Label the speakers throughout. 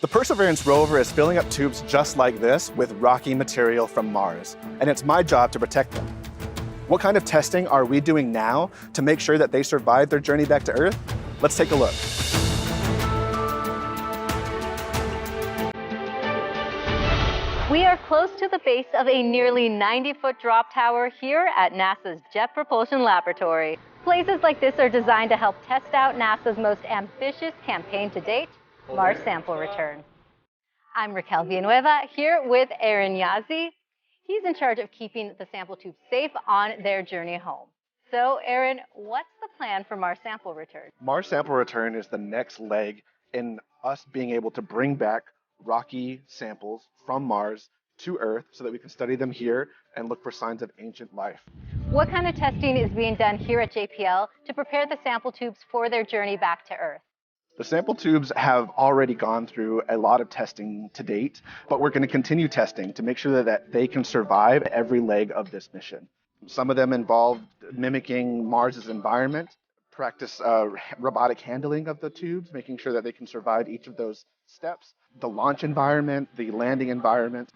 Speaker 1: The Perseverance rover is filling up tubes just like this with rocky material from Mars, and it's my job to protect them. What kind of testing are we doing now to make sure that they survive their journey back to Earth? Let's take a look.
Speaker 2: We are close to the base of a nearly 90-foot drop tower here at NASA's Jet Propulsion Laboratory. Places like this are designed to help test out NASA's most ambitious campaign to date, Mars sample return. I'm Raquel Villanueva here with Aaron Yazzie. He's in charge of keeping the sample tubes safe on their journey home. So Aaron, what's the plan for Mars sample return?
Speaker 1: Mars sample return is the next leg in us being able to bring back rocky samples from Mars to Earth so that we can study them here and look for signs of ancient life.
Speaker 2: What kind of testing is being done here at JPL to prepare the sample tubes for their journey back to Earth?
Speaker 1: The sample tubes have already gone through a lot of testing to date, but we're going to continue testing to make sure that they can survive every leg of this mission. Some of them involve mimicking Mars's environment, practice robotic handling of the tubes, making sure that they can survive each of those steps, the launch environment, the landing environment.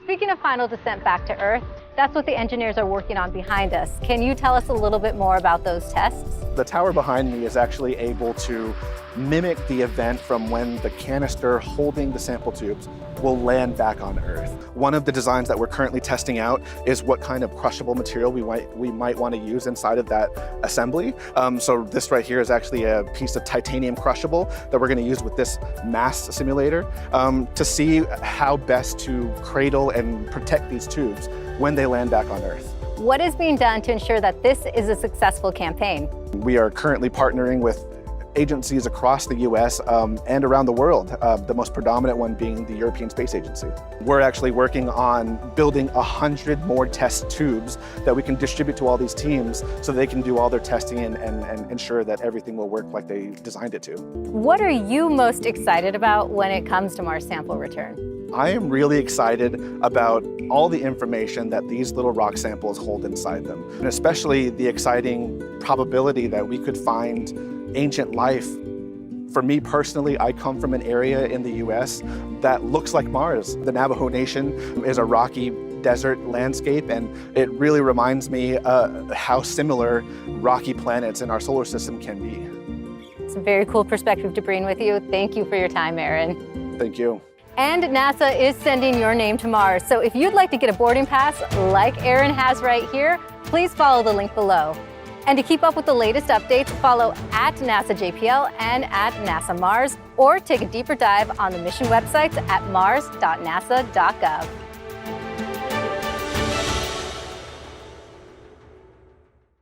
Speaker 2: Speaking of final descent back to Earth, that's what the engineers are working on behind us. Can you tell us a little bit more about those tests?
Speaker 1: The tower behind me is actually able to mimic the event from when the canister holding the sample tubes will land back on Earth. One of the designs that we're currently testing out is what kind of crushable material we might want to use inside of that assembly. So this right here is actually a piece of titanium crushable that we're going to use with this mass simulator to see how best to cradle and protect these tubes when they land back on Earth.
Speaker 2: What is being done to ensure that this is a successful campaign?
Speaker 1: We are currently partnering with agencies across the US and around the world, the most predominant one being the European Space Agency. We're actually working on building 100 more test tubes that we can distribute to all these teams so they can do all their testing and ensure that everything will work like they designed it to. What
Speaker 2: are you most excited about when it comes to Mars sample return?
Speaker 1: I am really excited about all the information that these little rock samples hold inside them, and especially the exciting probability that we could find ancient life. For me personally, I come from an area in the US that looks like Mars. The Navajo Nation is a rocky desert landscape, and it really reminds me how similar rocky planets in our solar system can be.
Speaker 2: It's a very cool perspective to bring with you. Thank you for your time, Aaron.
Speaker 1: Thank you.
Speaker 2: And NASA is sending your name to Mars. So if you'd like to get a boarding pass like Aaron has right here, please follow the link below. And to keep up with the latest updates, follow at NASA JPL and at NASA Mars, or take a deeper dive on the mission websites at mars.nasa.gov.